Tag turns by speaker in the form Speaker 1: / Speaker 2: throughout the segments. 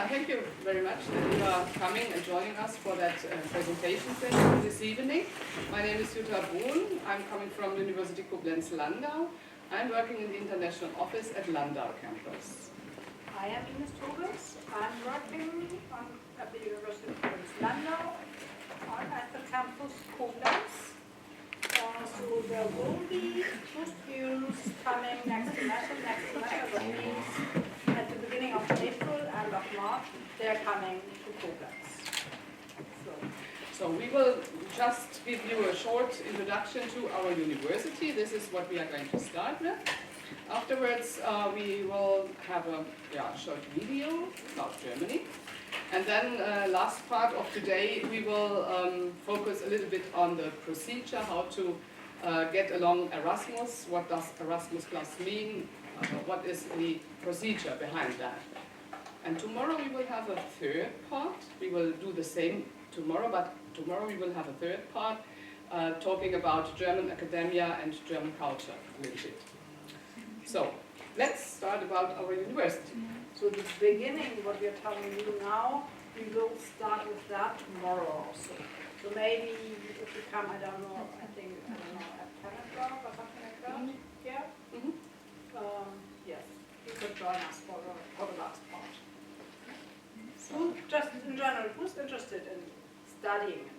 Speaker 1: Thank you very much that you are coming and joining us for that presentation session this evening. My name is Jutta Bohn. I'm coming from University of Koblenz-Landau. I'm working in the international office at Landau campus.
Speaker 2: I am Ines Тобіс. I'm working at the University of Koblenz-Landau at the campus Koblenz. So there will be 2 students coming next semester, that means at the beginning of April and of March, they're coming to Koblenz.
Speaker 1: So we will just give you a short introduction to our university. This is what we are going to start with. Afterwards, we will have a short video about Germany. And then last part of today, we will focus a little bit on the procedure, how to get along Erasmus. What does Erasmus Plus mean? What is the procedure behind that? And tomorrow we will have a third part. We will do the same tomorrow, but tomorrow we will have a third part talking about German academia and German culture a little bit. So let's start about our university.
Speaker 2: So the beginning, what we are telling you now, we will start with that tomorrow also. So maybe if you come, I don't know, at 10 o'clock or something like that. Yeah? Yes, you could join us for the last part. So just in general, who's interested in studying in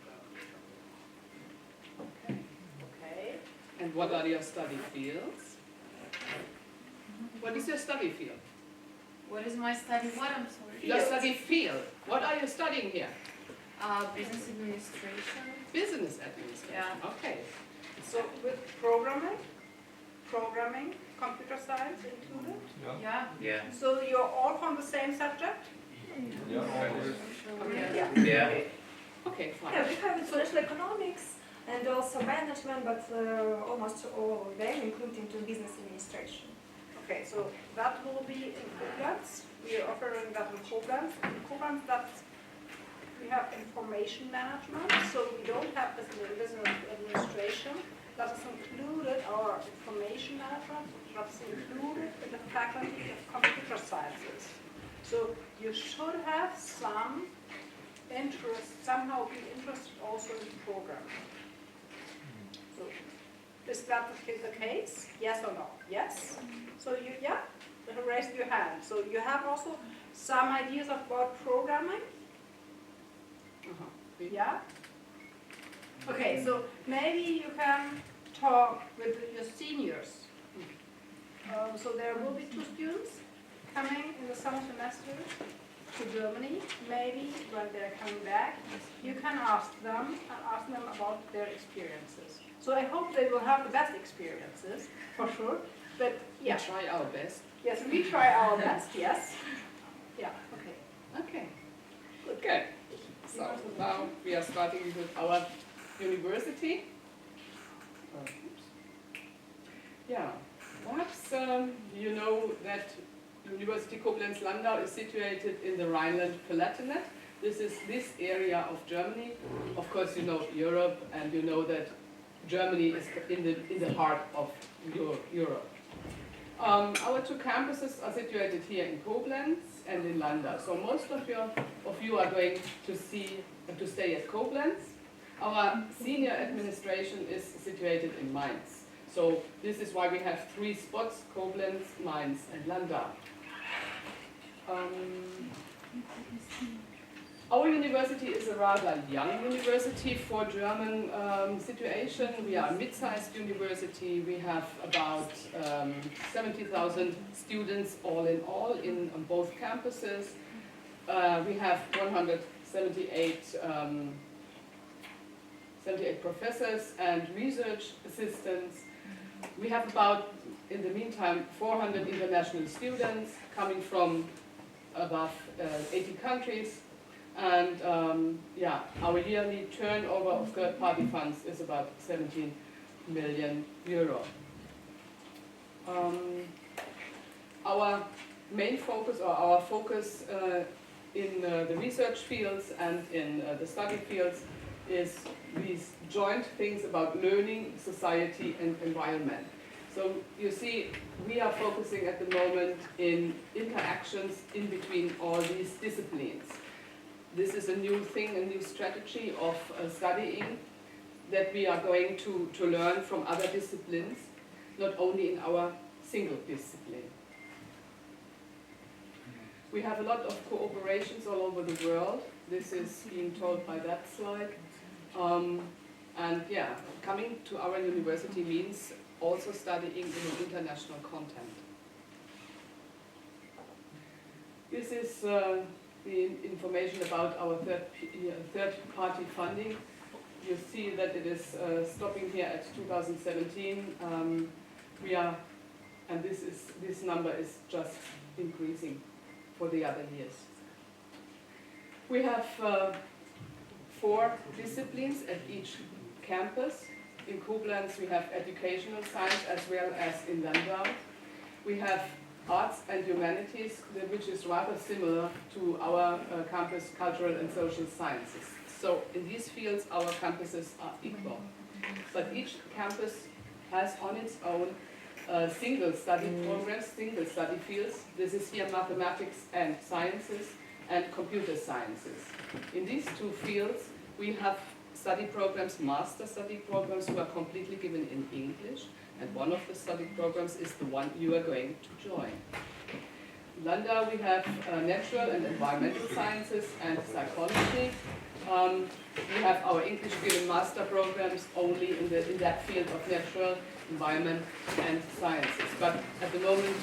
Speaker 2: Germany? Okay.
Speaker 1: And what are your study fields? What is your study field?
Speaker 3: What is my study? What? I'm sorry.
Speaker 1: Your study field. What are you studying here?
Speaker 3: Business administration.
Speaker 1: Business administration.
Speaker 3: Yeah.
Speaker 1: Okay.
Speaker 2: So with programming, computer science included?
Speaker 3: Yeah.
Speaker 2: So you're all from the same subject?
Speaker 3: Yeah.
Speaker 1: Okay, fine.
Speaker 4: Yeah, we have social economics and also management, but almost all of them including to business administration.
Speaker 2: Okay, so that will be in Koblenz. We are offering that in Koblenz. In Koblenz, we have information management, so we don't have business administration. That is included, our information management, that's included in the faculty of computer sciences. So you should have some interest, somehow be interested also in programming. So, is that the case? Yes or no? Yes? So you, raise your hand. So you have also some ideas about programming? Yeah? Okay, so maybe you can talk with your seniors. So there will be 2 students coming in the summer semester to Germany. Maybe when they're coming back, you can ask them about their experiences. So I hope they will have the best experiences, for sure. But yeah.
Speaker 1: We try our best.
Speaker 2: Yes, we try our best, yes. Yeah, okay.
Speaker 1: Okay. Good. So now we are starting with our university. Yeah, perhaps you know that University Koblenz-Landau is situated in the Rhineland-Palatinate. This is this area of Germany. Of course, you know Europe, and you know that Germany is in the heart of Europe. Our 2 campuses are situated here in Koblenz and in Landau. So most of you are going to stay at Koblenz. Our senior administration is situated in Mainz. So this is why we have 3 spots: Koblenz, Mainz, and Landau. Our university is a rather young university for German situation. We are a mid-sized university. We have about 70,000 students all in all on both campuses. We have 178 professors and research assistants. We have about, in the meantime, 400 international students coming from above 80 countries. And our yearly turnover of third-party funds is about 17 million euro. Our main focus, or our focus in the research fields and in the study fields, is these joint things about learning, society, and environment. So you see, we are focusing at the moment in interactions in between all these disciplines. This is a new thing, a new strategy of studying that we are going to learn from other disciplines, not only in our single discipline. We have a lot of cooperations all over the world. This is being told by that slide. And yeah, coming to our university means also studying in an international content. This is the information about our third-party funding. You see that it is stopping here at 2017. We are, and this number is just increasing for the other years. We have 4 disciplines at each campus. In Koblenz we have educational science as well as in Landau. We have arts and humanities, which is rather similar to our campus cultural and social sciences. So in these fields our campuses are equal. But each campus has on its own single study programs, single study fields. This is here mathematics and sciences and computer sciences. In these 2 fields we have study programs, master study programs, who are completely given in English, and one of the study programs is the one you are going to join. In Landau we have natural and environmental sciences and psychology. We have our English given master programs only in that field of natural, environment and sciences. But at the moment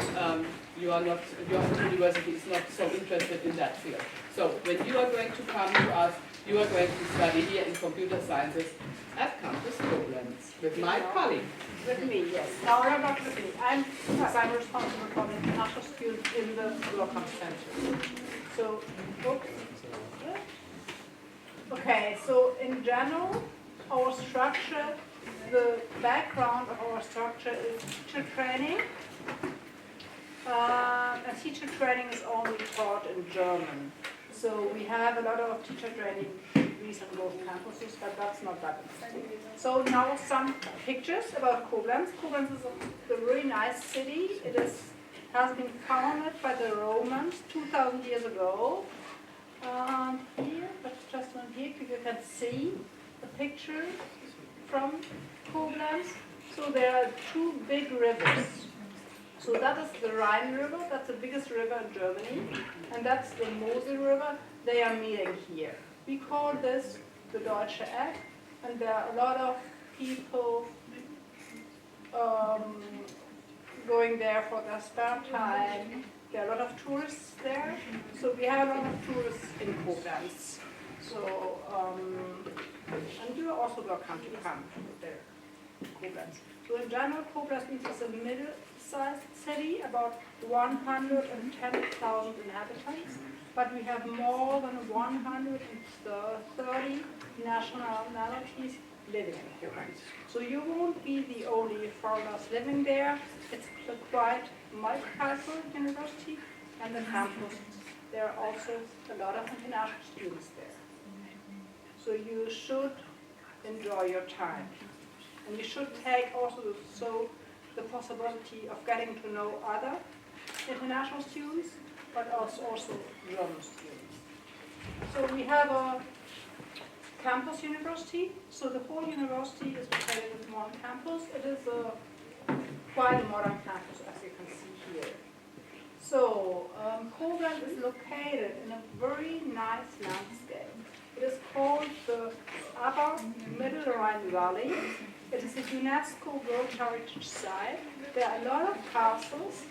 Speaker 1: your university is not so interested in that field. So when you are going to come to us, you are going to study here in computer sciences at Campus Koblenz with my colleague.
Speaker 2: With me, yes. No, not with me. I'm responsible for the international students in the Welcome Center. So, oops. Okay, so in general, our structure, the background of our structure is teacher training. And teacher training is only taught in German. So we have a lot of teacher training degrees on both campuses, but that's not that interesting. So now some pictures about Koblenz. Koblenz is a really nice city. It has been founded by the Romans 2,000 years ago. Here, but just one here, you can see the picture from Koblenz. So there are 2 big rivers. So that is the Rhine River, that's the biggest river in Germany, and that's the Mosel River. They are meeting here. We call this the Deutsche Eck, and there are a lot of people going there for their spare time. There are a lot of tourists there, so we have a lot of tourists in Koblenz. So, and you are also welcome to come there, Koblenz. So in general, Koblenz is a middle-sized city, about 110,000 inhabitants, but we have more than 130 nationalities living in Koblenz. So you won't be the only foreigners living there. It's a quite multicultural university, and the campus, there are also a lot of international students there. So you should enjoy your time. And you should take also the possibility of getting to know other international students, but also German students. So we have a campus university. So the whole university is located in one campus. It is quite a modern campus, as you can see here. So Koblenz is located in a very nice landscape. It is called the Upper Middle Rhine Valley. It is a UNESCO World Heritage Site. There are a lot of castles,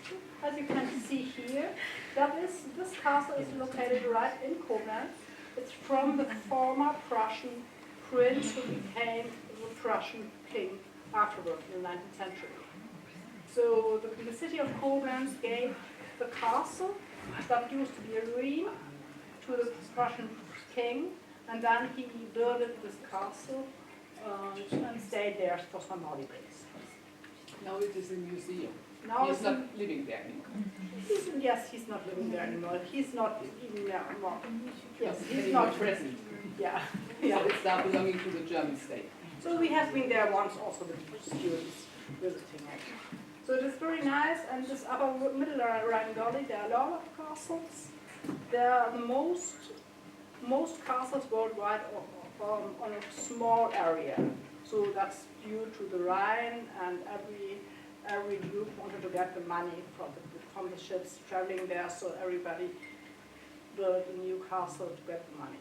Speaker 2: as you can see here. This castle is located right in Koblenz. It's from the former Prussian prince who became the Prussian king afterwards in the 19th century. So the city of Koblenz gave the castle that used to be a ruin to the Prussian king, and then he built this castle and stayed there for some holidays.
Speaker 1: Now it is a museum.
Speaker 2: Now
Speaker 1: He's not living there anymore.
Speaker 2: Yes, he's not living there anymore. He's not even there anymore. Yes, he's
Speaker 1: Anymore
Speaker 2: not
Speaker 1: present.
Speaker 2: Yeah.
Speaker 1: So it's now belonging to the German state.
Speaker 2: So we have been there once also with students visiting it. So it is very nice, and this upper middle Rhine Valley, there are a lot of castles. There are the most castles worldwide on a small area. So that's due to the Rhine, and every group wanted to get the money from the ships traveling there, so everybody built a new castle to get the money.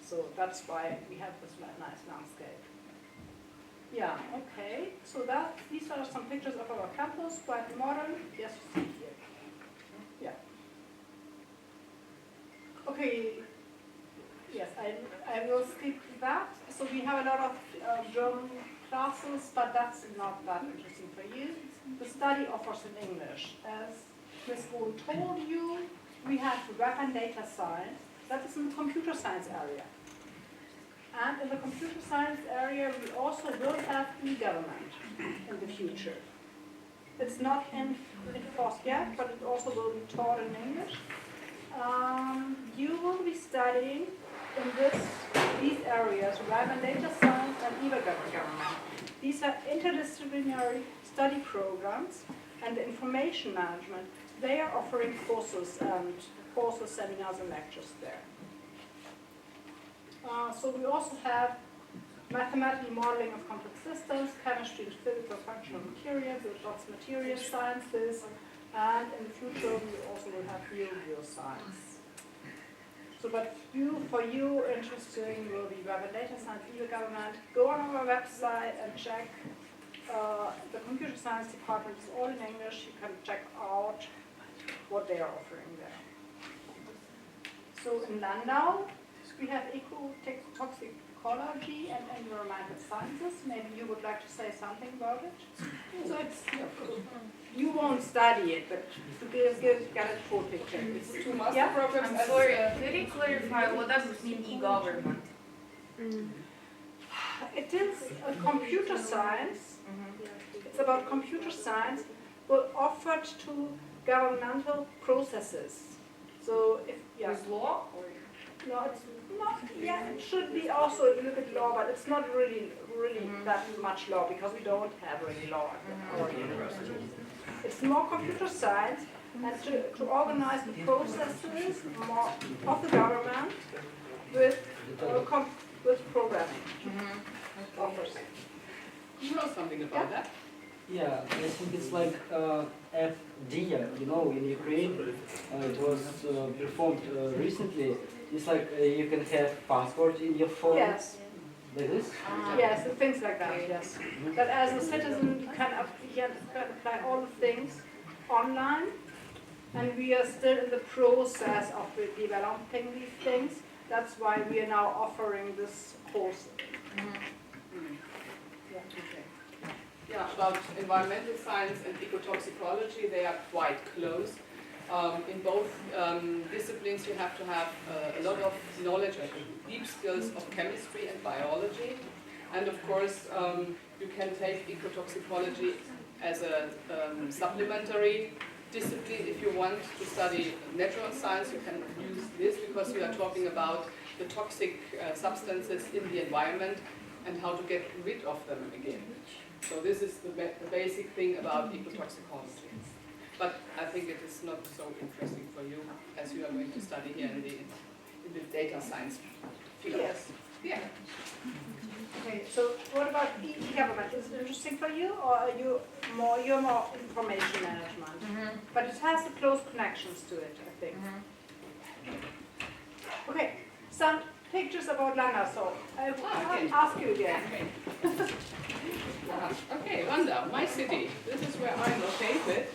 Speaker 2: So that's why we have this nice landscape. Yeah, okay. So these are some pictures of our campus, quite modern. Yes, you see here. Yeah. Okay. Yes, I will skip that. So we have a lot of German classes, but that's not that interesting for you. The study offers in English. As Ms. Bohn told you, we have web and data science. That is in the computer science area. And in the computer science area, we also will have e-government in the future. It's not enforced yet, but it also will be taught in English. You will be studying in these areas, web and data science and e-government. These are interdisciplinary study programs, and information management. They are offering courses, seminars, and lectures there. So we also have mathematical modeling of complex systems, chemistry and physics of functional materials, lots of material sciences, and in the future we also will have bioscience. So but for you interesting will be web and data science, e-government. Go on our website and check. The computer science department is all in English. You can check out what they are offering there. So in Landau, we have eco-toxicology and environmental sciences. Maybe you would like to say something about it? So it's, you won't study it, but to get a full picture.
Speaker 1: It's two master programs.
Speaker 3: I'm sorry, could you clarify what does it mean e-government?
Speaker 2: It is a computer science. It's about computer science, but offered to governmental processes. So if
Speaker 3: With law? Or?
Speaker 2: no, it's not. Yeah, it should be also a little bit law, but it's not really that much law because we don't have really law at our university. It's more computer science and to organize the processes more of the government with programming. Offers.
Speaker 1: You know something about that?
Speaker 5: Yeah, I think it's like FDIA, you know, in Ukraine. It was performed recently. It's like you can have passport in your phone.
Speaker 2: Yes.
Speaker 5: Like this?
Speaker 2: Yes, and things like that, yes. But as a citizen, you can apply all the things online, and we are still in the process of developing these things. That's why we are now offering this course.
Speaker 1: Yeah, okay. Yeah, about environmental science and ecotoxicology, they are quite close. In both disciplines, you have to have a lot of knowledge, deep skills of chemistry and biology. And of course, you can take ecotoxicology as a supplementary discipline. If you want to study natural science, you can use this because we are talking about the toxic substances in the environment and how to get rid of them again. So this is the basic thing about ecotoxicology. But I think it is not so interesting for you as you are going to study here in the data science field.
Speaker 2: Yes.
Speaker 1: Yeah.
Speaker 2: Okay, so what about e-government? Is it interesting for you, or are you're more information management? But it has close connections to it, I think. Okay, some pictures about Landau, so I will ask you again.
Speaker 1: Okay, Landau, my city. This is where I'm located.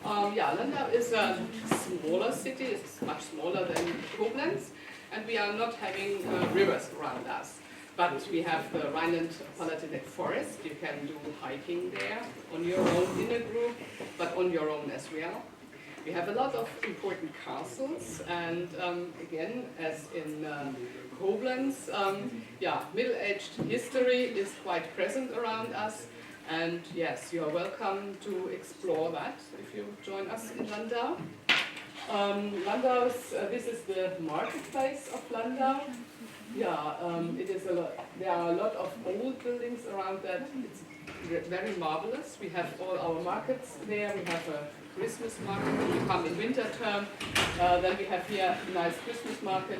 Speaker 1: Landau is a smaller city. It's much smaller than Koblenz, and we are not having rivers around us. But we have the Rhineland-Palatinate forest. You can do hiking there on your own in a group, but on your own as well. We have a lot of important castles, and again, as in Koblenz, middle-aged history is quite present around us. And yes, you are welcome to explore that if you join us in Landau. This is the marketplace of Landau. It is a lot. There are a lot of old buildings around that. It's very marvelous. We have all our markets there. We have a Christmas market when you come in winter term. Then we have here a nice Christmas market.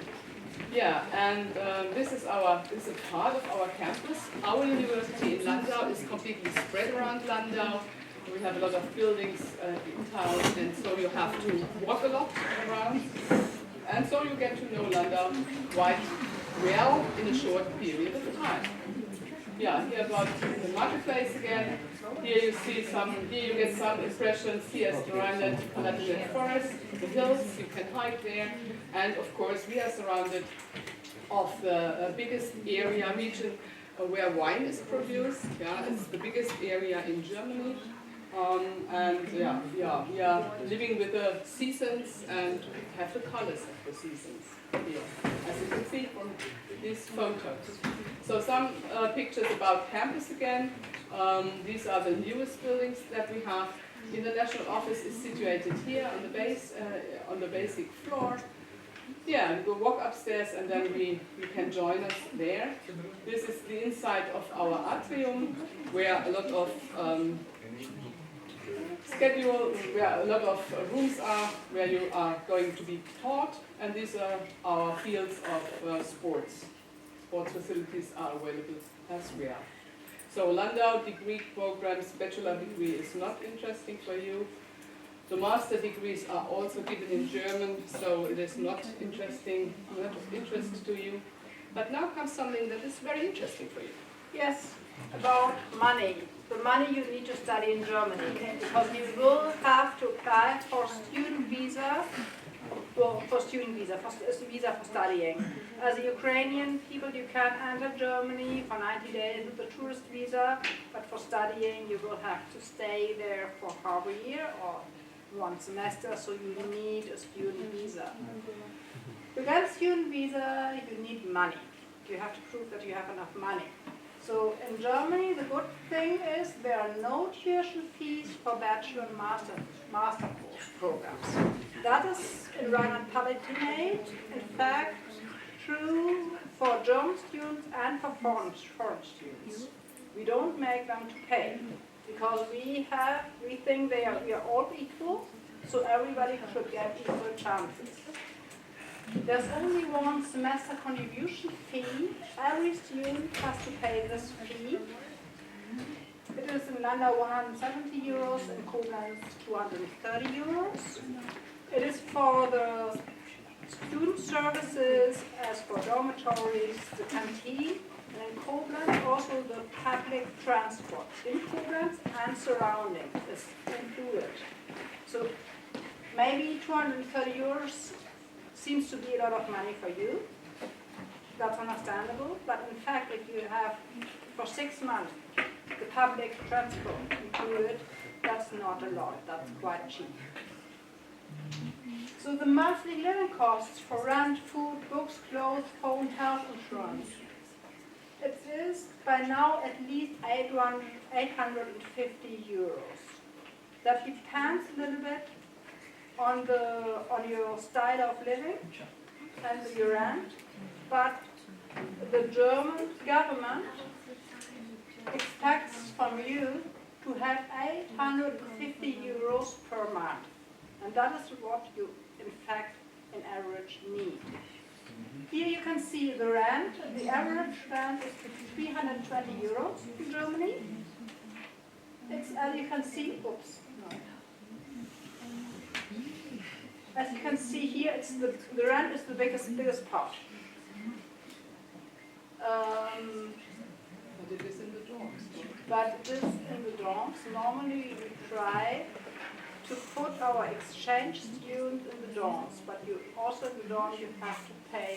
Speaker 1: Yeah, and this is a part of our campus. Our university in Landau is completely spread around Landau. We have a lot of buildings in town, and so you have to walk a lot around. And so you get to know Landau quite well in a short period of time. Yeah, here about the marketplace again. Here you see here you get some impressions. Here's the Rhineland-Palatinate forest, the hills, you can hike there. And of course we are surrounded of the biggest region where wine is produced. Yeah, it's the biggest area in Germany. And yeah, we are living with the seasons and have the colors of the seasons here, as you can see from these photos. So some pictures about campus again. These are the newest buildings that we have. The international office is situated here on the base, on the basic floor. Yeah, you go walk upstairs and then you can join us there. This is the inside of our atrium, where a lot of where a lot of rooms are, where you are going to be taught, and these are our fields of sports. Sports facilities are available as well. So Landau degree programs, bachelor degree is not interesting for you. The master degrees are also given in German, so it is not interesting, not of interest to you. But now comes something that is very interesting for you.
Speaker 2: Yes, about money. The money you need to study in Germany, because you will have to apply for student visa, for studying. As a Ukrainian people, you can enter Germany for 90 days with a tourist visa, but for studying, you will have to stay there for half a year or one semester, so you need a student visa. To get a student visa, you need money. You have to prove that you have enough money. So in Germany, the good thing is there are no tuition fees for bachelor and master course programs. That is in Rhineland-Palatinate, in fact, true for German students and for foreign students. We don't make them to pay because we think we are all equal, so everybody should get equal chances. There's only one semester contribution fee. Every student has to pay this fee. It is in Landau 170 euros, in Koblenz 230 euros. It is for the student services, as for dormitories, the canteen, and in Koblenz also the public transport. In Koblenz and surrounding is included. So maybe 230 euros seems to be a lot of money for you. That's understandable, but in fact if you have for 6 months the public transport included, that's not a lot, that's quite cheap. So the monthly living costs for rent, food, books, clothes, phone, health insurance, it is by now at least 850 euros. That depends a little bit on your style of living and your rent, but the German government expects from you to have 850 euros per month, and that is what you in fact in average need. Here you can see the rent. The average rent is 320 euros in Germany. It's, as you can see, as you can see here, it's the rent is the biggest part.
Speaker 1: But it is in the dorms.
Speaker 2: But it is in the dorms. Normally we try to put our exchange students in the dorms, but you also in the dorms you have to pay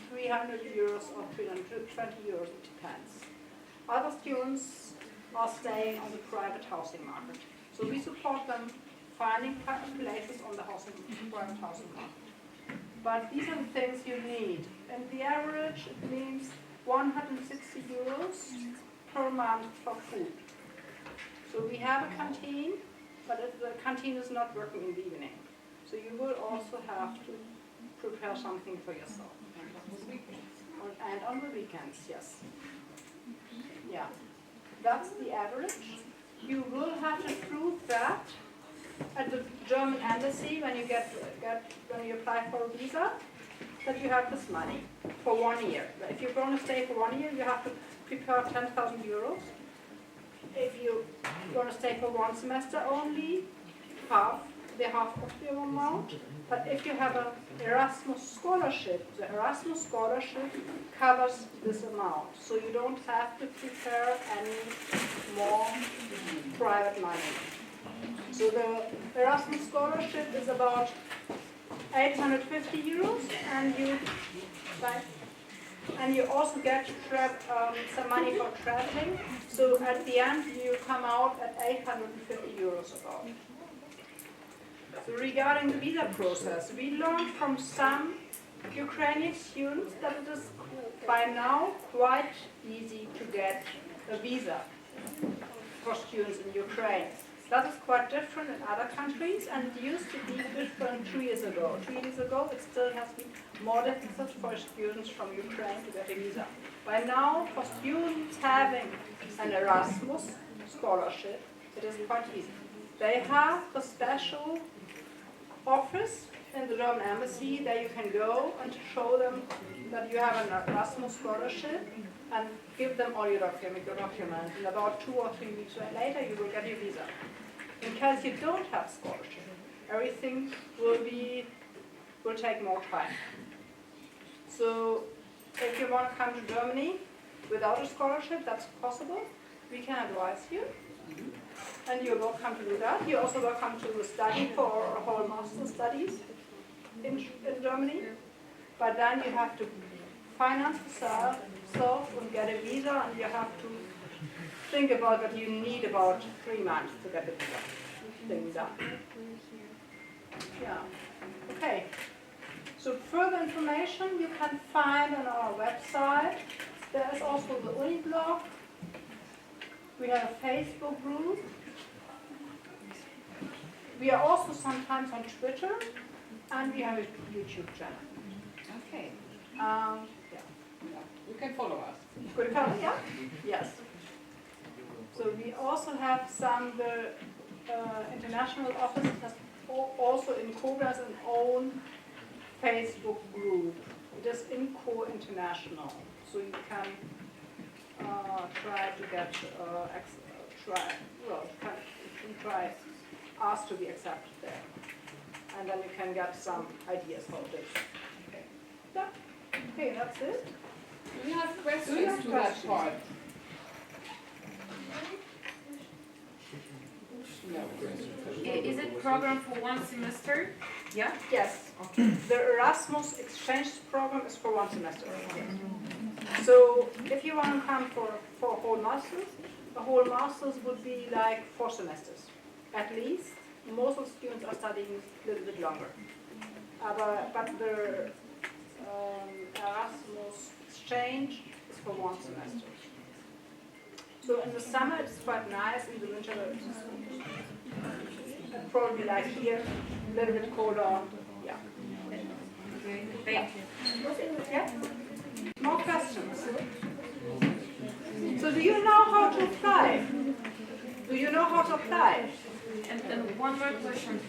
Speaker 2: 300 euros or 320 euros, it depends. Other students are staying on the private housing market. So we support them finding places on the private housing market. But these are the things you need. And the average, it means 160 euros per month for food. So we have a canteen, but the canteen is not working in the evening. So you will also have to prepare something for yourself.
Speaker 1: And on the weekends.
Speaker 2: And on the weekends, yes. Yeah. That's the average. You will have to prove that at the German embassy when you when you apply for a visa, that you have this money for 1 year. But if you're going to stay for 1 year, you have to prepare 10,000 euros. If you're going to stay for 1 semester only, half of the amount. But if you have an Erasmus scholarship, the Erasmus scholarship covers this amount. So you don't have to prepare any more private money. So the Erasmus scholarship is about 850 euros, and you also get some money for traveling. So at the end, you come out at 850 euros about. So regarding the visa process, we learned from some Ukrainian students that it is by now quite easy to get a visa for students in Ukraine. That is quite different in other countries, and it used to be different 2 years ago. 2 years ago, it still has been more difficult for students from Ukraine to get a visa. By now, for students having an Erasmus scholarship, it is quite easy. They have a special office in the German embassy that you can go and show them that you have an Erasmus scholarship and give them all your documents. And about 2 or 3 weeks later, you will get your visa. In case you don't have scholarship, everything will take more time. So if you want to come to Germany without a scholarship, that's possible. We can advise you. And you're welcome to do that. You're also welcome to study for a whole master's studies in Germany. But then you have to finance yourself and get a visa, and you have to think about that you need about 3 months to get the visa thing done. Yeah. Okay. So further information you can find on our website. There is also the Uni blog. We have a Facebook group. We are also sometimes on Twitter, and we have a YouTube channel.
Speaker 1: Okay.
Speaker 2: Yeah.
Speaker 1: You can follow us.
Speaker 2: Good comment, yeah? Yes. So we also have the international office has also in Koblenz an own Facebook group. It is INCO International. So you can try to get ask to be accepted there, and then you can get some ideas how it is. Okay. Yeah. Okay, that's it.
Speaker 1: Do you have questions to that part? No.
Speaker 3: Is it program for 1 semester? Yeah?
Speaker 2: Yes.
Speaker 3: Okay.
Speaker 2: The Erasmus exchange program is for 1 semester. So if you want to come for a whole master's, a whole master's would be like 4 semesters. At least, most of the students are studying a little bit longer. But the Erasmus exchange is for 1 semester. So in the summer it's quite nice, in the winter it's probably like here, a little bit colder. Yeah.
Speaker 3: Okay, thank you.
Speaker 2: Yeah? More questions? So do you know how to apply? Do you know how to apply?
Speaker 3: And one more question.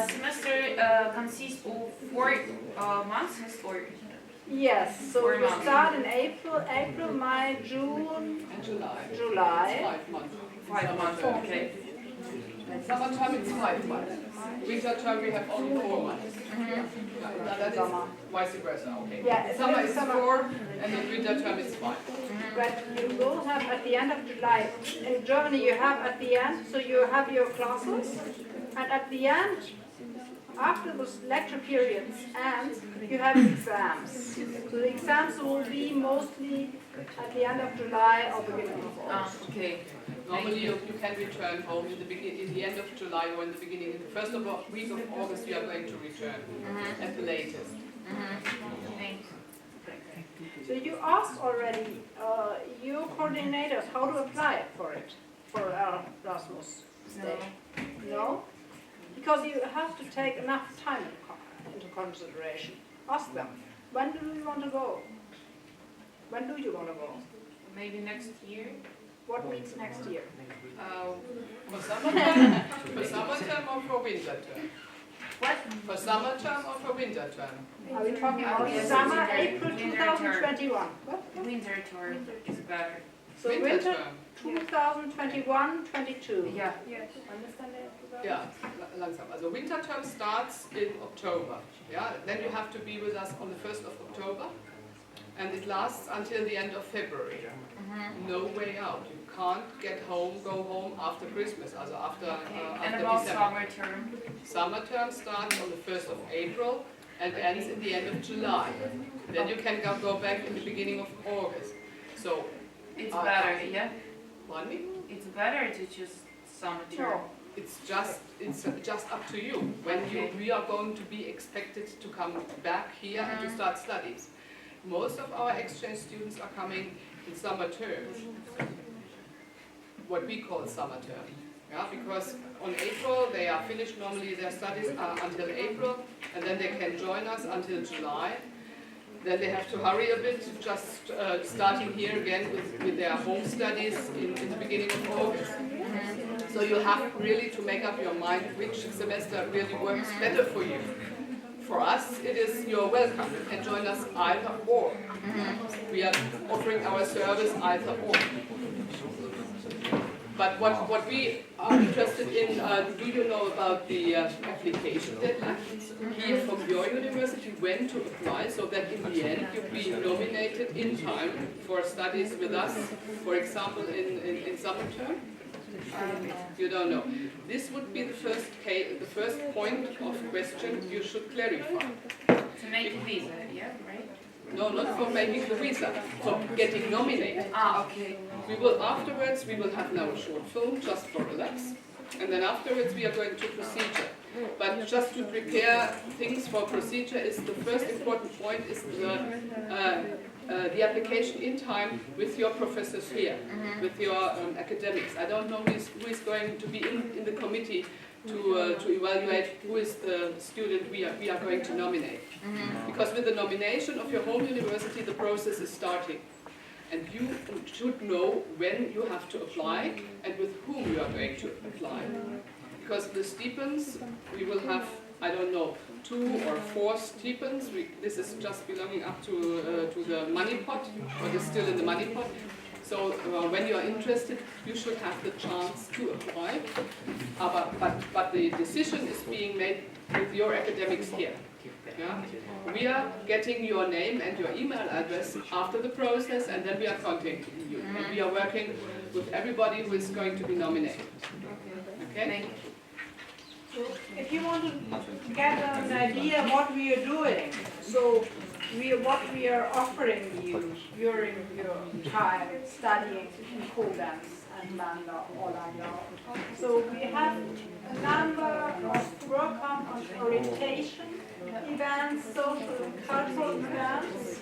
Speaker 3: Semester consists of 4 months or?
Speaker 2: Yes, so
Speaker 3: 4
Speaker 2: you
Speaker 3: months.
Speaker 2: start in April, May, June,
Speaker 1: And July.
Speaker 2: July.
Speaker 1: 5 months.
Speaker 3: 5 months, okay.
Speaker 1: Summertime is 5 months. Winter term we have only 4 months. That is vice versa. Okay.
Speaker 2: Yeah,
Speaker 1: Summer is
Speaker 2: summer.
Speaker 1: 4 and the winter term is 5.
Speaker 2: But you will have at the end of July, in Germany you have at the end, so you have your classes, and at the end, after those lecture periods ends, you have exams. So the exams will be mostly at the end of July or beginning of August.
Speaker 3: Okay.
Speaker 1: Normally you can return home in the end of July or in the beginning, in the first week of August you are going to return at the latest.
Speaker 3: Thanks.
Speaker 2: So you asked already your coordinators how to apply for it, for Erasmus stay. No? Because you have to take enough time into consideration. Ask them, when do you want to go? When do you want to go?
Speaker 3: Maybe next year?
Speaker 2: what means next year?
Speaker 1: For summer term, for summer term or for winter term?
Speaker 3: What?
Speaker 1: For summer term or for winter term?
Speaker 2: Are we talking about
Speaker 3: Yes,
Speaker 2: summer,
Speaker 3: winter-
Speaker 2: April
Speaker 3: winter
Speaker 2: 2021? What?
Speaker 3: Winter tour is better.
Speaker 2: So winter 2021, 22.
Speaker 3: Yeah.
Speaker 2: Yes. Understand that?
Speaker 1: Yeah, langsam. Also winter term starts in October. Yeah, then you have to be with us on the 1st of October, and it lasts until the end of February. No way out. You can't go home after Christmas, also after
Speaker 3: And
Speaker 1: after
Speaker 3: about
Speaker 1: December.
Speaker 3: summer term?
Speaker 1: Summer term starts on the 1st of April and ends in the end of July. Then you can go back in the beginning of August. So
Speaker 3: It's better, yeah?
Speaker 1: pardon me?
Speaker 3: It's better to choose summer term.
Speaker 1: It's just up to you when we are going to be expected to come back here and to start studies. Most of our exchange students are coming in summer terms, what we call summer term. Yeah, because on April they are finished normally their studies until April, and then they can join us until July. Then they have to hurry a bit, just starting here again with their home studies in the beginning of August. So you have really to make up your mind which semester really works better for you. For us, it is you're welcome. You can join us either or. We are offering our service either or. But what we are interested in, do you know about the application deadline here from your university, when to apply, so that in the end you be nominated in time for studies with us, for example, in summer term? You don't know. This would be the first point of question you should clarify.
Speaker 3: To make a visa, yeah, right?
Speaker 1: No, not for making the visa, for getting nominated.
Speaker 3: Ah, okay.
Speaker 1: Afterwards, we will have now a short film just for relax, and then afterwards we are going to procedure. But just to prepare things for procedure is the first important point is the application in time with your professors here, with your academics. I don't know who is going to be in the committee to evaluate who is the student we are going to nominate. Because with the nomination of your home university, the process is starting. And you should know when you have to apply and with whom you are going to apply. Because the stipends, we will have, I don't know, 2 or 4 stipends. This is just belonging up to the money pot, but it's still in the money pot. So when you are interested, you should have the chance to apply. But the decision is being made with your academics here. Yeah? We are getting your name and your email address after the process, and then we are contacting you. And we are working with everybody who is going to be nominated. Okay?
Speaker 3: Thank you.
Speaker 2: So if you want to get an idea what we are doing, so what we are offering you during your time studying in Koblenz-Landau or Landau. So we have a number of workshops on orientation events, social and cultural events.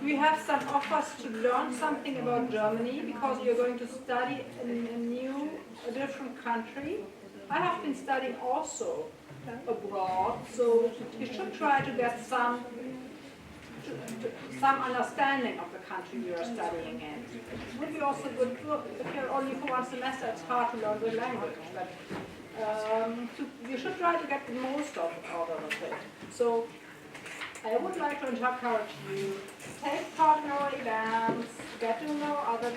Speaker 2: We have some offers to learn something about Germany because you're going to study in a different country. I have been studying also abroad, so you should try to get some understanding of the country you are studying in. It would be also good if you're only for one semester. It's hard to learn the language, but you should try to get the most out of it. So I would like to encourage you, take part in our events, get to know other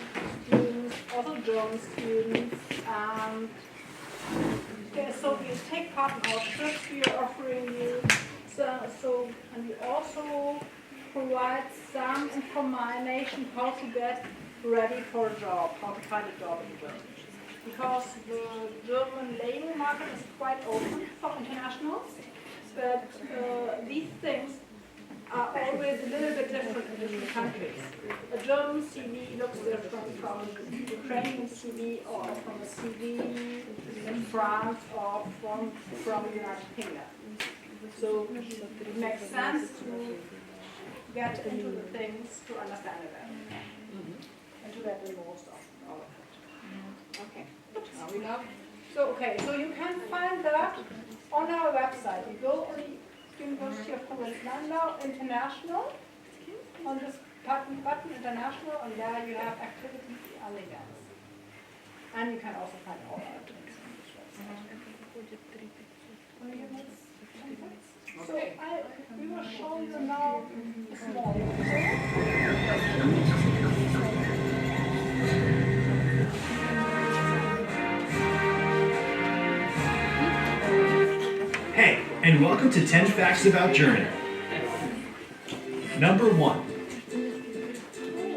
Speaker 2: students, also German students, and so you take part in our trips we are offering you. And we also provide some information how to get ready for a job, how to find a job in Germany. Because the German labor market is quite open for internationals, but these things are always a little bit different in different countries. A German CV looks different from a Ukrainian CV or from a CV in France or from the United Kingdom. So it makes sense to get into the things to understand it better and to get the most of all of it. Okay. Are we now? So you can find that on our website. You go on the University of Koblenz-Landau International on this button International, and there you have activity and events. And you can also find all our things on this website. So we will show you now a small
Speaker 6: Hey, and welcome to 10 Facts About Germany. Number 1.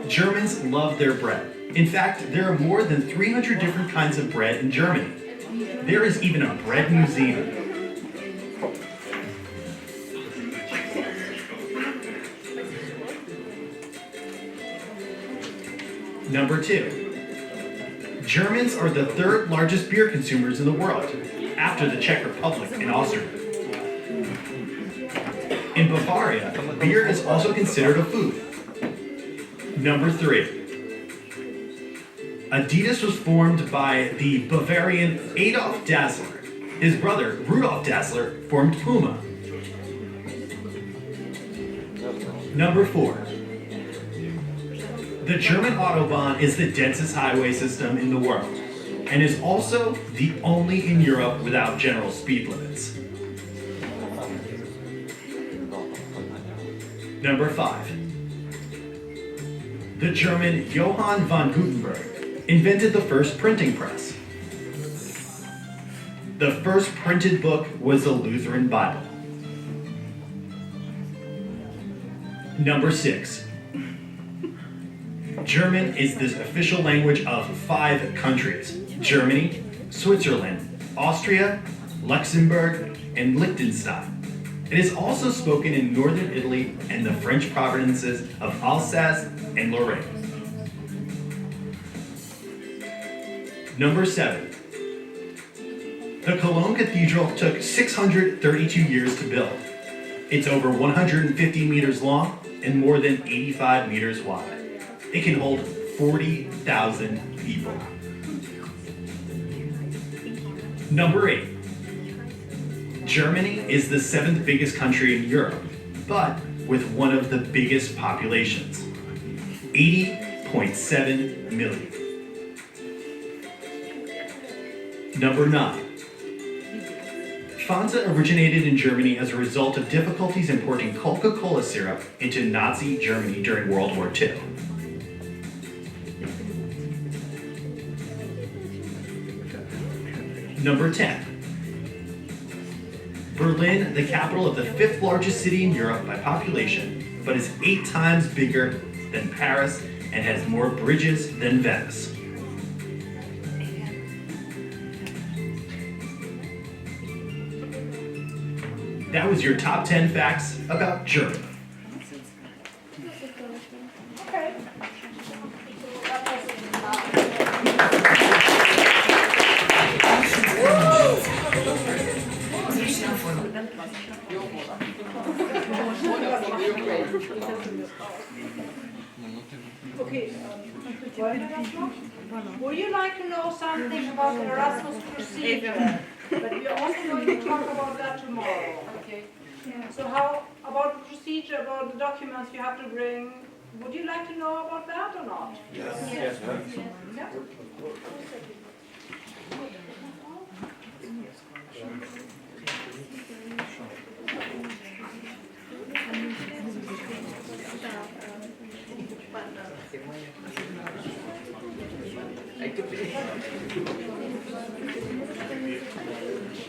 Speaker 6: Germans love their bread. In fact, there are more than 300 different kinds of bread in Germany. There is even a bread museum. Number 2. Germans are the third largest beer consumers in the world, after the Czech Republic and Austria. In Bavaria, beer is also considered a food. Number 3. Adidas was formed by the Bavarian Adolf Dassler. His brother, Rudolf Dassler, formed Puma. Number 4. The German Autobahn is the densest highway system in the world, and is also the only in Europe without general speed limits. Number 5. The German Johann von Gutenberg invented the first printing press. The first printed book was the Lutheran Bible. Number 6. German is the official language of 5 countries: Germany, Switzerland, Austria, Luxembourg, and Liechtenstein. It is also spoken in northern Italy and the French provinces of Alsace and Lorraine. Number 7. The Cologne Cathedral took 632 years to build. It's over 150 meters long and more than 85 meters wide. It can hold 40,000 people. Number 8. Germany is the 7th biggest country in Europe, but with one of the biggest populations, 80.7 million. Number 9. Fanta originated in Germany as a result of difficulties importing Coca-Cola syrup into Nazi Germany during World War II. Number 10. Berlin, the capital of the 5th largest city in Europe by population, but is 8 times bigger than Paris and has more bridges than Venice. That was your top 10 facts about Germany.
Speaker 2: Okay. Okay, would you like to know something about the Erasmus procedure? But we are also going to talk about that tomorrow. Okay. So how about the procedure, about the documents you have to bring? Would you like to know about that or not?
Speaker 7: Yes.
Speaker 2: Yeah?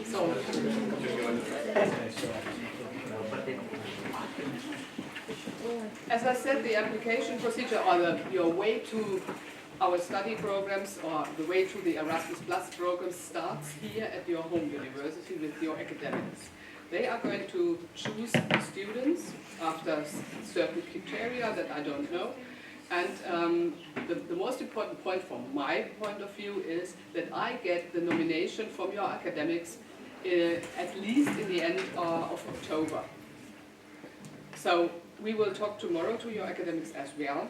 Speaker 1: So, as I said, the application procedure or your way to our study programs or the way to the Erasmus Plus program starts here at your home university with your academics. They are going to choose students after certain criteria that I don't know. And the most important point from my point of view is that I get the nomination from your academics at least in the end of October. So we will talk tomorrow to your academics as well,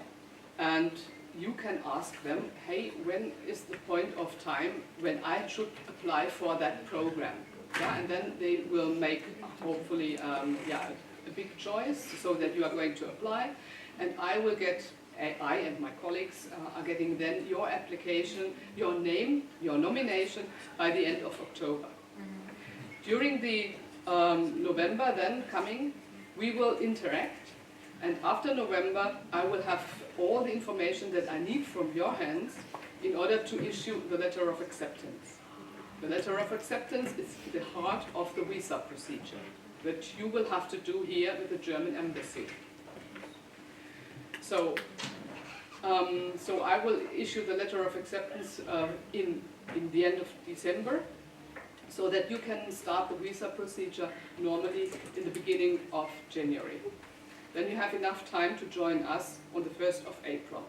Speaker 1: and you can ask them, hey, when is the point of time when I should apply for that program? Yeah, and then they will make hopefully a big choice so that you are going to apply. and I and my colleagues are getting then your application, your name, your nomination by the end of October. During the November then coming, we will interact, and after November I will have all the information that I need from your hands in order to issue the letter of acceptance. The letter of acceptance is the heart of the visa procedure that you will have to do here with the German embassy. So I will issue the letter of acceptance in the end of December, so that you can start the visa procedure normally in the beginning of January. Then you have enough time to join us on the 1st of April.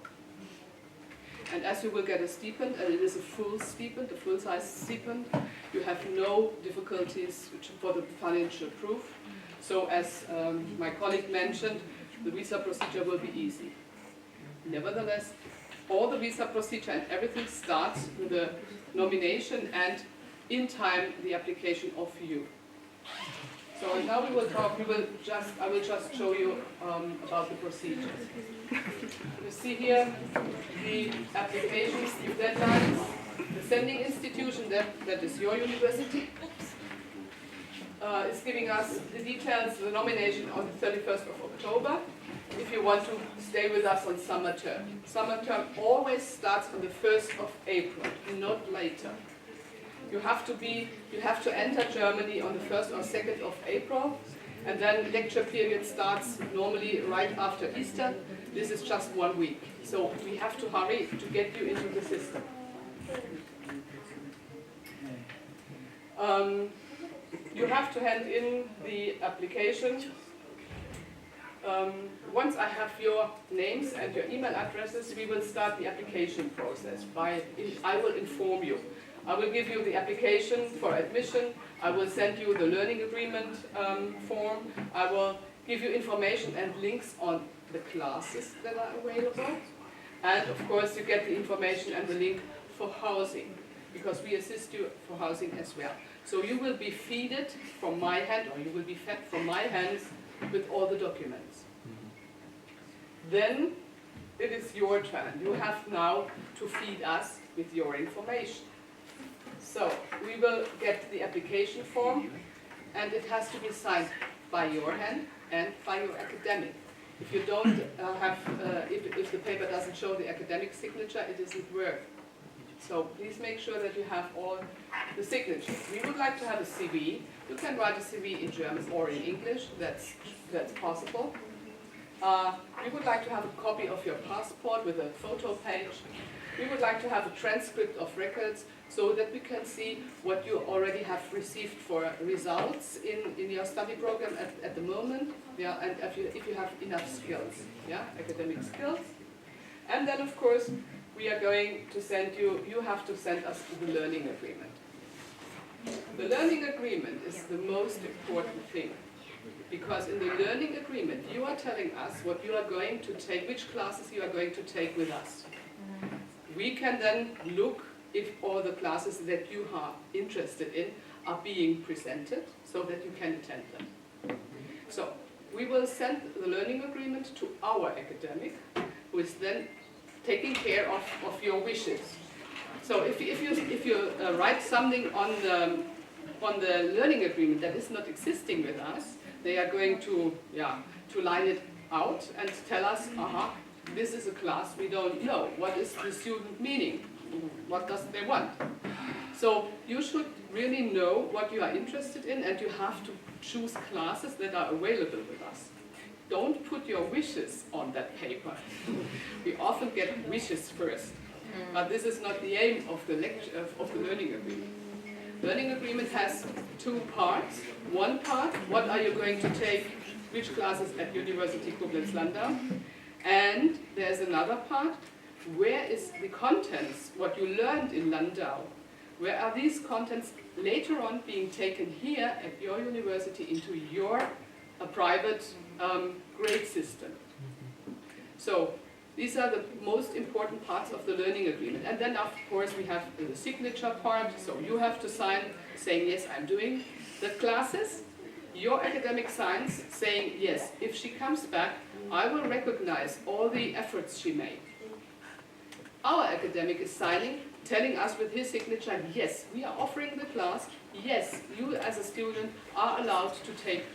Speaker 1: And as you will get a stipend, and it is a full stipend, a full-size stipend, you have no difficulties for the financial proof. So as my colleague mentioned, the visa procedure will be easy. Nevertheless, all the visa procedure and everything starts with the nomination and in time the application of you. So now we will talk, I will just show you about the procedures. You see here the applications, the deadlines, the sending institution, that is your university, is giving us the details, the nomination on the 31st of October, if you want to stay with us on summer term. Summer term always starts on the 1st of April, not later. You have to enter Germany on the 1st or 2nd of April, and then lecture period starts normally right after Easter. This is just 1 week. So we have to hurry to get you into the system. You have to hand in the application. Once I have your names and your email addresses, we will start the application process. I will inform you. I will give you the application for admission. I will send you the learning agreement form. I will give you information and links on the classes that are available. And of course you get the information and the link for housing, because we assist you for housing as well. So you will be fed from my hand, or you will be fed from my hands with all the documents. Then it is your turn. You have now to feed us with your information. So we will get the application form, and it has to be signed by your hand and by your academic. If you don't if the paper doesn't show the academic signature, it isn't worth. So please make sure that you have all the signatures. We would like to have a CV. You can write a CV in German or in English. That's possible. We would like to have a copy of your passport with a photo page. We would like to have a transcript of records so that we can see what you already have received for results in your study program at the moment, yeah, and if you have enough skills, yeah, academic skills. And then, of course, we are going to send you have to send us the learning agreement. The learning agreement is the most important thing, because in the learning agreement you are telling us what you are going to take, which classes you are going to take with us. We can then look if all the classes that you are interested in are being presented, so that you can attend them. So we will send the learning agreement to our academic, who is then taking care of your wishes. So if you write something on the learning agreement that is not existing with us, they are going to line it out and tell us, this is a class we don't know. What is the student meaning? What does they want? So you should really know what you are interested in, and you have to choose classes that are available with us. Don't put your wishes on that paper. We often get wishes first, but this is not the aim of the learning agreement. Learning agreement has two parts. One part, what are you going to take, which classes at University Koblenz-Landau? And there's another part, where is the contents, what you learned in Landau? Where are these contents later on being taken here at your university into your private grade system? So these are the most important parts of the learning agreement. And then of course we have the signature part, so you have to sign saying, yes, I'm doing the classes. Your academic signs saying, yes, if she comes back, I will recognize all the efforts she made. Our academic is signing, telling us with his signature, yes, we are offering the class, yes, you as a student are allowed to take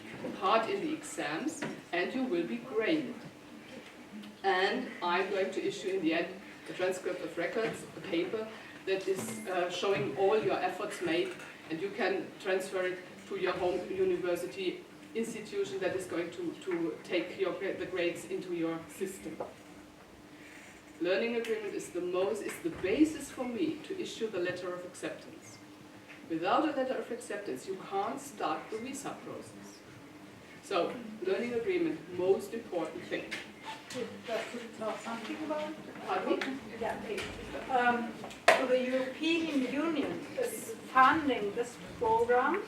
Speaker 1: part in the exams, and you will be graded. And I'm going to issue in the end a transcript of records, a paper that is showing all your efforts made, and you can transfer it to your home university institution that is going to take the grades into your system. Learning agreement is the basis for me to issue the letter of acceptance. Without a letter of acceptance, you can't start the visa process. So, learning agreement, most important thing.
Speaker 2: Something about
Speaker 1: Pardon me?
Speaker 2: yeah, please. So the European Union is funding this program,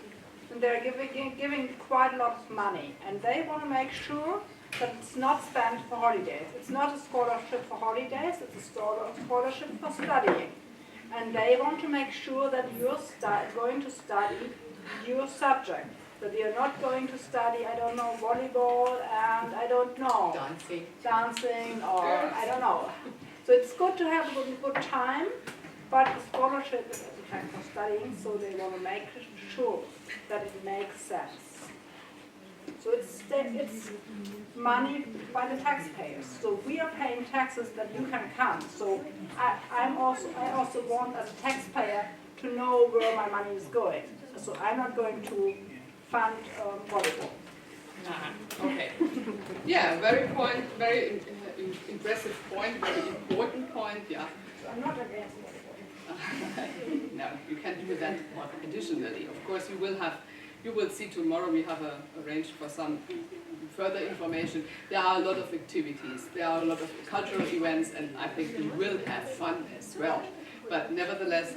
Speaker 2: and they're giving quite a lot of money, and they want to make sure that it's not spent for holidays. It's not a scholarship for holidays, it's a scholarship for studying. And they want to make sure that you're going to study your subject. That you're not going to study, I don't know, volleyball and I don't know, dancing or I don't know. So it's good to have a good time, but the scholarship is at the time for studying, so they want to make sure that it makes sense. So it's money by the taxpayers. So we are paying taxes that you can come. So I also want as a taxpayer to know where my money is going. So I'm not going to fund volleyball.
Speaker 1: Okay. Yeah, very impressive point, very important point. Yeah.
Speaker 2: So I'm not against volleyball.
Speaker 1: No, you can do that additionally. Of course, you will see tomorrow we have arranged for some further information. There are a lot of activities, there are a lot of cultural events, and I think you will have fun as well. But nevertheless,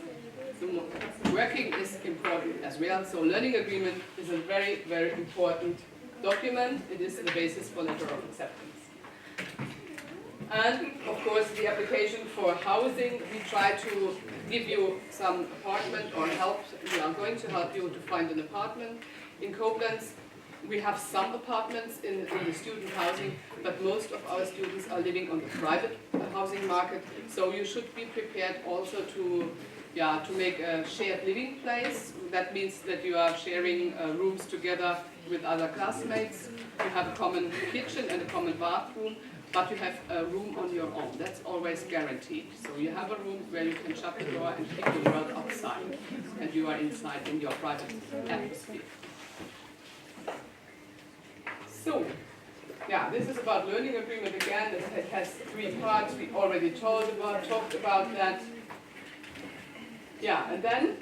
Speaker 1: working is important as well. So learning agreement is a very, very important document. It is the basis for letter of acceptance. And of course the application for housing, we try to give you some apartment or help. We are going to help you to find an apartment. In Koblenz, we have some apartments in the student housing, but most of our students are living on the private housing market. So you should be prepared also to make a shared living place. That means that you are sharing rooms together with other classmates. You have a common kitchen and a common bathroom, but you have a room on your own. That's always guaranteed. So you have a room where you can shut the door and keep the world outside, and you are inside in your private atmosphere. So, yeah, this is about learning agreement again. It has 3 parts. We already talked about that. Yeah, and then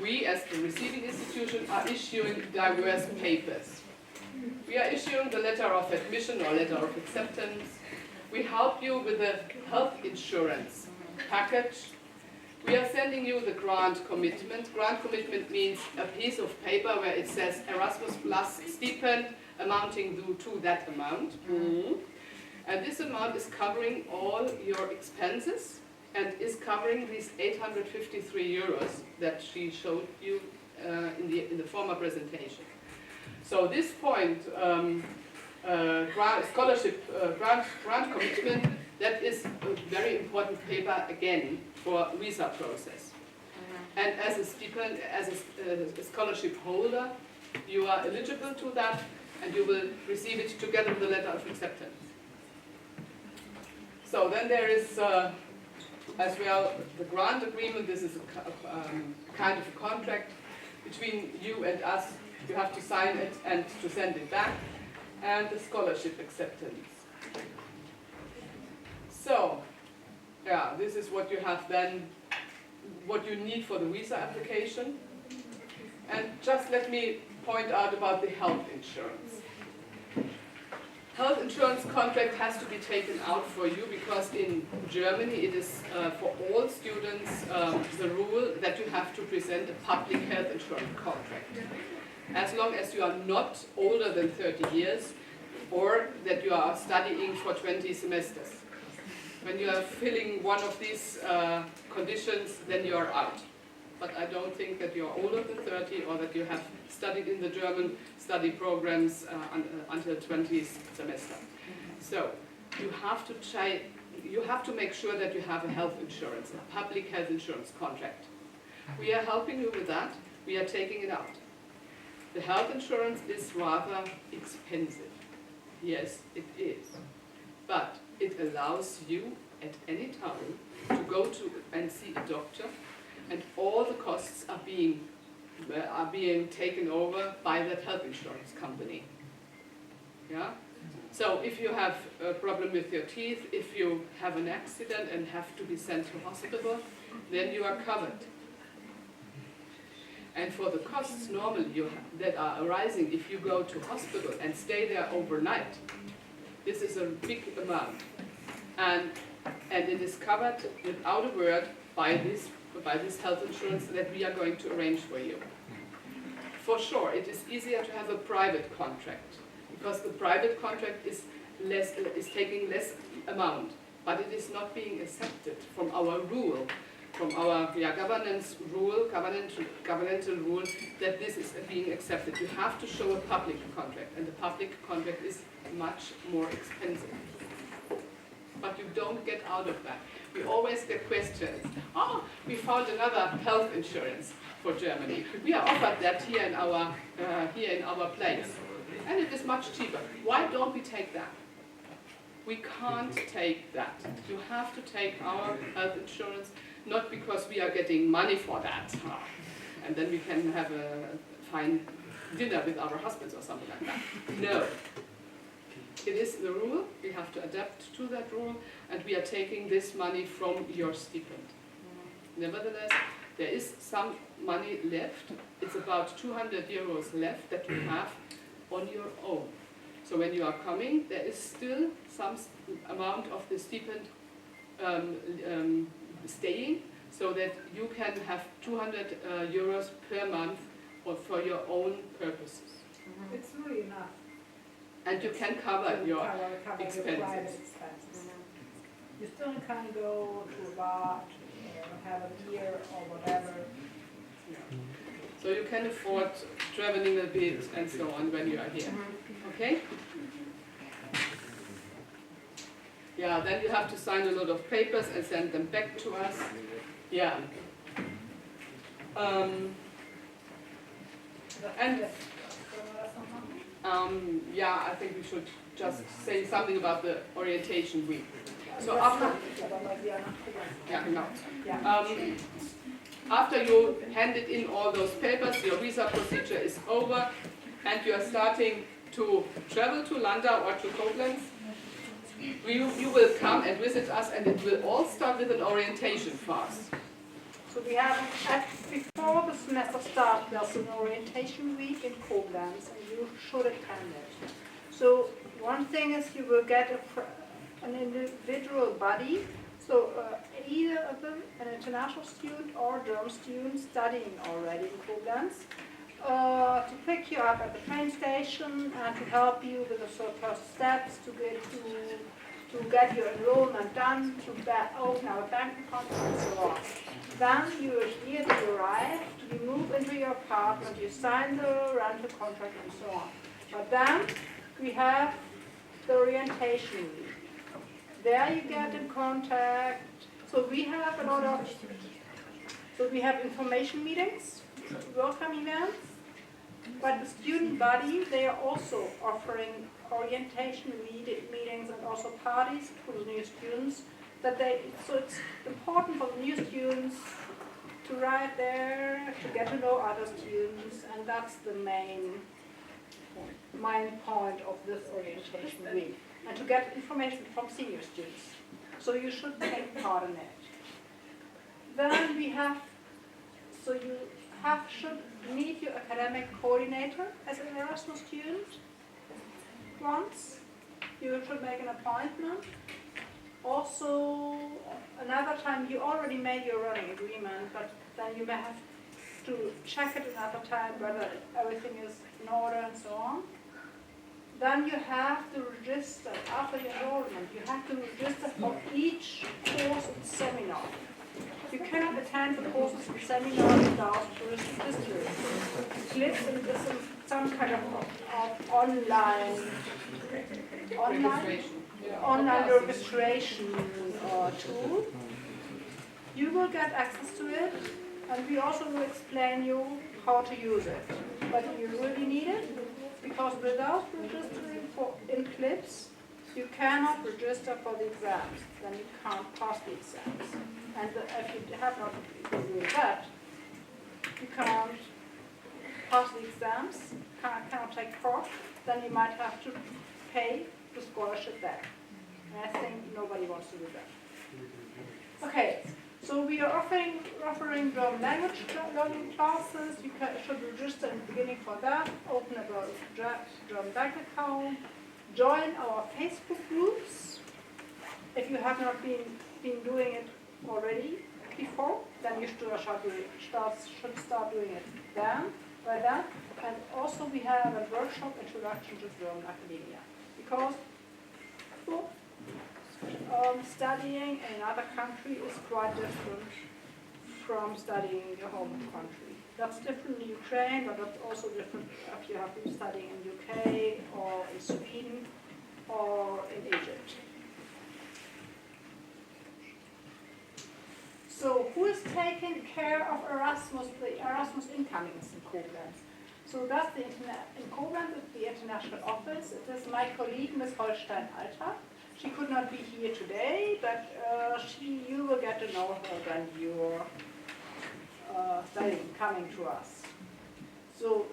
Speaker 1: we, as the receiving institution, are issuing diverse papers. We are issuing the letter of admission or letter of acceptance. We help you with the health insurance package. We are sending you the grant commitment. Grant commitment means a piece of paper where it says Erasmus Plus stipend amounting to that amount. And this amount is covering all your expenses and is covering these 853 euros that she showed you in the former presentation. So this point, grant commitment, that is a very important paper again for visa process. And as a stipend, as a scholarship holder, you are eligible to that, and you will receive it together with the letter of acceptance. So then there is as well the grant agreement. This is a kind of a contract between you and us. You have to sign it and to send it back, and the scholarship acceptance. So, yeah, this is what you have then, what you need for the visa application. And just let me point out about the health insurance. Health insurance contract has to be taken out for you because in Germany it is for all students the rule that you have to present a public health insurance contract. As long as you are not older than 30 years or that you are studying for 20 semesters. When you are filling one of these conditions, then you are out. but I don't think that you're older than 30 or that you have studied in the German study programs until 20th semester. So you have to try, you have to make sure that you have a health insurance, a public health insurance contract. We are helping you with that. We are taking it out. The health insurance is rather expensive. Yes, it is. But it allows you at any time to go to and see a doctor, and all the costs are being taken over by that health insurance company. Yeah? So if you have a problem with your teeth, if you have an accident and have to be sent to hospital, then you are covered. And for the costs normally that are arising if you go to hospital and stay there overnight, this is a big amount. And it is covered without a word by this health insurance that we are going to arrange for you. For sure, it is easier to have a private contract, because the private contract is taking less amount, but it is not being accepted from our rule, from our governance rule, governmental rule, that this is being accepted. You have to show a public contract, and the public contract is much more expensive. But you don't get out of that. We always get questions. Oh, we found another health insurance for Germany. We are offered that here in our place, and it is much cheaper. Why don't we take that? We can't take that. You have to take our health insurance, not because we are getting money for that, and then we can have a fine dinner with our husbands or something like that. No. It is the rule, we have to adapt to that rule, and we are taking this money from your stipend. Nevertheless, there is some money left. It's about 200 euros left that you have on your own. So when you are coming, there is still some amount of the stipend staying, so that you can have 200 euros per month for your own purposes.
Speaker 2: It's really enough.
Speaker 1: And you can cover your
Speaker 2: cover
Speaker 1: expenses.
Speaker 2: Your private expenses. You still can go to a bar, have a beer or whatever.
Speaker 1: Yeah. So you can afford traveling a bit and so on when you are here. Okay? Yeah, then you have to sign a lot of papers and send them back to us. Yeah. Yeah, I think we should just say something about the orientation week. So after, after you handed in all those papers, your visa procedure is over, and you are starting to travel to Landau or to Koblenz. You will come and visit us, and it will all start with an orientation fast.
Speaker 2: So we have, before the semester starts, there's an orientation week in Koblenz, and you should attend it. So one thing is you will get an individual buddy, so either of them, an international student or a German student studying already in Koblenz, to pick you up at the train station and to help you with the first steps to get your enrollment done, to open our bank account, and so on. Then you are here to arrive, you move into your apartment, you sign the rental contract and so on. But then we have the orientation week. There you get in contact. So we have a lot of, we have information meetings, welcome events, but the student body, they are also offering orientation meetings and also parties for the new students. So it's important for the new students to arrive there, to get to know other students, and that's the main point of this orientation week. And to get information from senior students. So you should take part in it. Then we have, should meet your academic coordinator as an Erasmus student once. You should make an appointment. Also, another time, you already made your running agreement, but then you may have to check it another time whether everything is in order and so on. Then you have to register, after your enrollment, you have to register for each course and seminar. you cannot attend the courses and seminars without touristic history. CLIPS is some kind of online registration tool. You will get access to it, and we also will explain you how to use it. But you really need it, because without registering in CLIPS, you cannot register for the exams, then you can't pass the exams. And if you have not been doing that, you can't pass the exams, cannot take course, then you might have to pay the scholarship back. And I think nobody wants to do that. Okay, so we are offering German language learning classes. You should register in the beginning for that, open a German bank account, join our Facebook groups. If you have not been doing it already before, then you should start doing it then. And also we have a workshop, Introduction to German Academia. Because studying in another country is quite different from studying in your home country. That's different in Ukraine, but that's also different if you have been studying in UK or in Sweden or in Egypt. So who is taking care of Erasmus, the Erasmus incomings in Koblenz? So that's in Koblenz, it's the international office. It is my colleague, Ms. Holstein-Alter. She could not be here today, but you will get to know her when you're studying, coming to us. So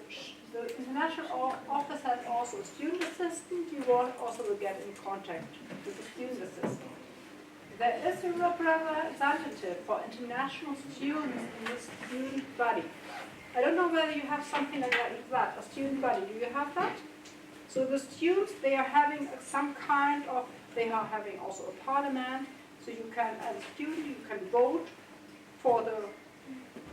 Speaker 2: the international office has also a student assistant. You also will get in contact with the student assistant. There is a representative for international students in the student body. I don't know whether you have something like that, a student body. Do you have that? So the students, they are having some kind of, they are having also a parliament. So you can, as a student, you can vote for the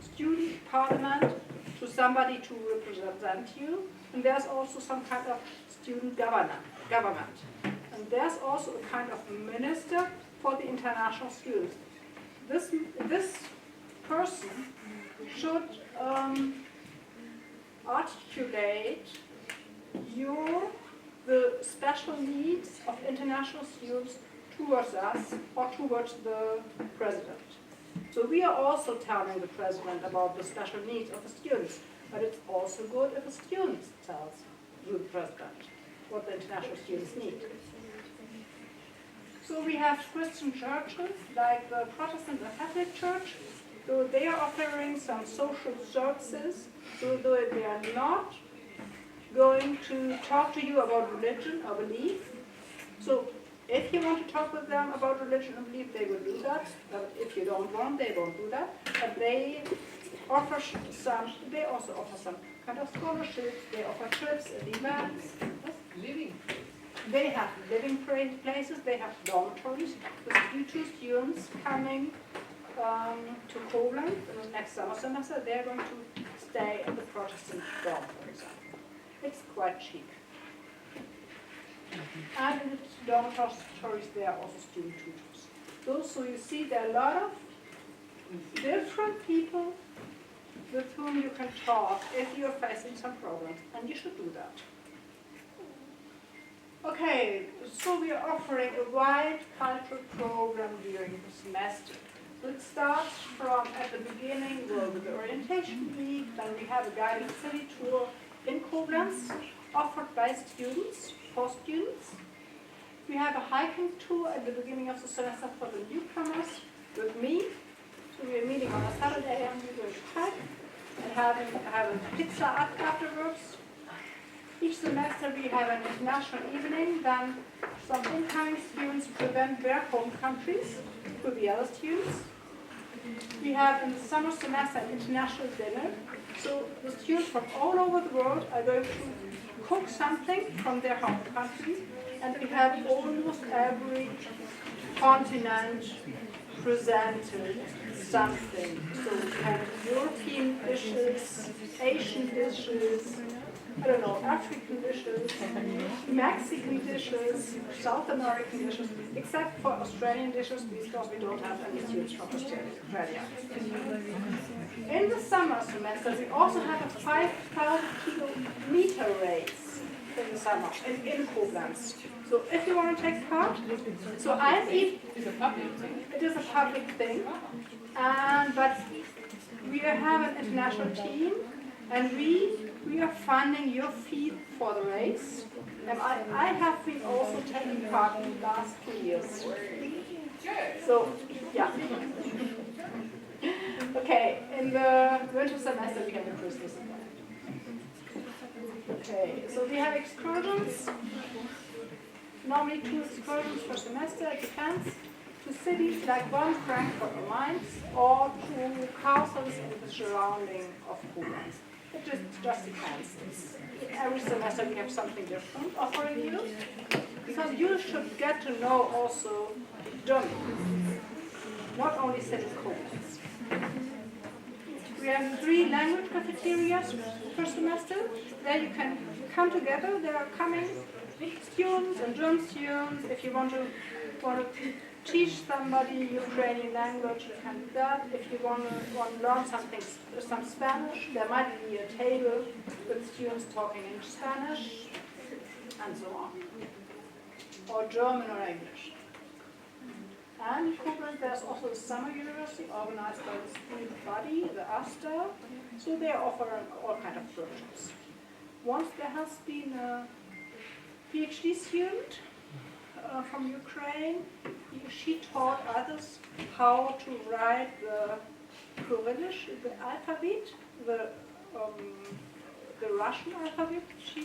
Speaker 2: student parliament to somebody to represent you. And there's also some kind of student government. And there's also a kind of minister for the international students. This person should articulate the special needs of international students towards us or towards the president. So we are also telling the president about the special needs of the students, but it's also good if the students tells the president what the international students need. So we have Christian churches like the Protestant and Catholic Church. So they are offering some social services. So they are not going to talk to you about religion or belief. So if you want to talk with them about religion and belief, they will do that. But if you don't want, they won't do that. But they offer they also offer some kind of scholarships. They offer trips and events.
Speaker 1: Living.
Speaker 2: They have living places. They have dormitories with future students coming to Koblenz in the next summer semester. They're going to stay at the Protestant dorm, for example. It's quite cheap. And in the dormitories, there are also student tutors. So you see there are a lot of different people with whom you can talk if you're facing some problems, and you should do that. Okay, so we are offering a wide cultural program during the semester. So it starts from at the beginning with the orientation week, then we have a guided city tour in Koblenz offered by students, for students. We have a hiking tour at the beginning of the semester for the newcomers with me. So we are meeting on a Saturday and we're going to hike and have a pizza afterwards. Each semester we have an international evening, then some incoming students present their home countries to the other students. We have in the summer semester an international dinner. So the students from all over the world are going to cook something from their home country, and we have almost every continent presented something. So we have European dishes, Asian dishes, I don't know, African dishes, Mexican dishes, South American dishes, except for Australian dishes because we don't have any students from Australia. In the summer semester, we also have a 5,000 kilometer race in the summer in Koblenz. So if you want to take part, so I'm in.
Speaker 1: It's a public thing.
Speaker 2: It is a public thing, but we have an international team, and we are funding your fee for the race. And I have been also taking part in the last 2 years. So, yeah. Okay, in the winter semester we have the Christmas event. Okay, so we have excursions. Normally 2 excursions per semester, it depends. To cities like Bonn, Frankfurt, or Mainz, or to castles in the surrounding of Koblenz. It just depends. Every semester we have something different offering you, because you should get to know also German, not only city Koblenz. We have 3 language cafeterias per semester. There you can come together. There are coming students and German students. If you want to teach somebody Ukrainian language, you can do that. If you want to learn some Spanish, there might be a table with students talking in Spanish, and so on. Or German or English. And in Koblenz there's also the summer university organized by the student body, the ASTA. So they offer all kinds of programs. Once there has been a PhD student from Ukraine. She taught others how to write the Cyrillic, the alphabet, the Russian alphabet. She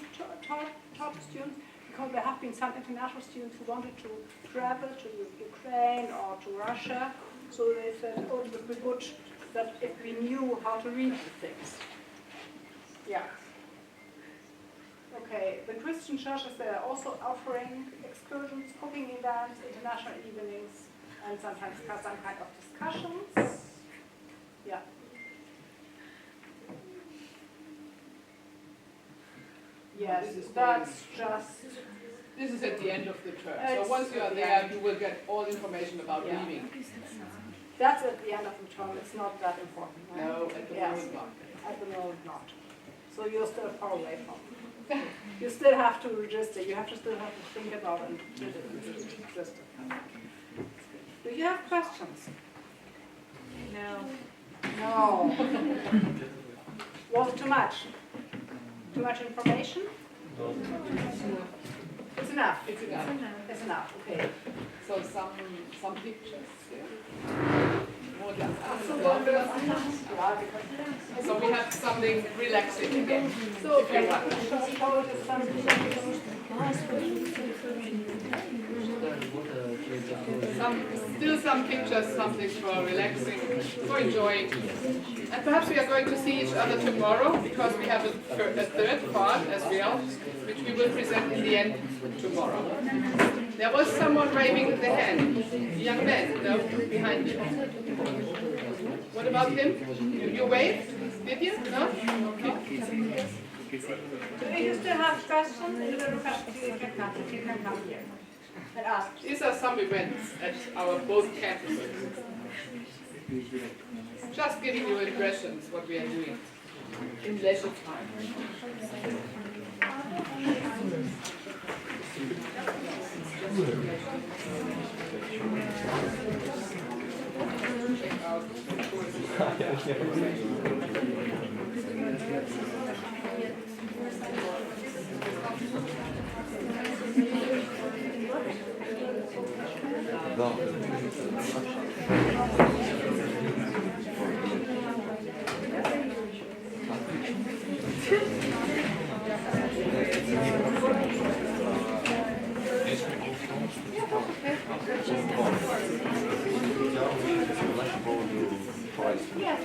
Speaker 2: taught students, because there have been some international students who wanted to travel to Ukraine or to Russia. So they said, oh, it would be good that if we knew how to read the things. Yeah. Okay, the Christian churches, they are also offering excursions, cooking events, international evenings, and sometimes some kind of discussions. Yeah. Yes, that's just...
Speaker 1: This is at the end of the term. So once you are there, you will get all information about leaving.
Speaker 2: That's at the end of the term. It's not that important. Right?
Speaker 1: No, at the moment not.
Speaker 2: At the moment not. So you're still far away from it. You still have to register. You still have to think about it and register. Do you have questions?
Speaker 3: No.
Speaker 2: No. Was it too much? Too much information? It's enough.
Speaker 1: It's enough.
Speaker 2: It's enough. Okay.
Speaker 1: So some pictures. So we have something relaxing again.
Speaker 2: So
Speaker 1: if you want. Still some pictures, something for relaxing, for enjoying. And perhaps we are going to see each other tomorrow, because we have a third part as well, which we will present in the end tomorrow. There was someone waving the hand, a young man, no, behind you. What about him? You waved? Did you? No? Okay.
Speaker 2: Do you still have questions? You can come here and ask.
Speaker 1: These are some events at our both campuses. Just giving you impressions what we are doing in leisure time. Check out the
Speaker 2: Yes,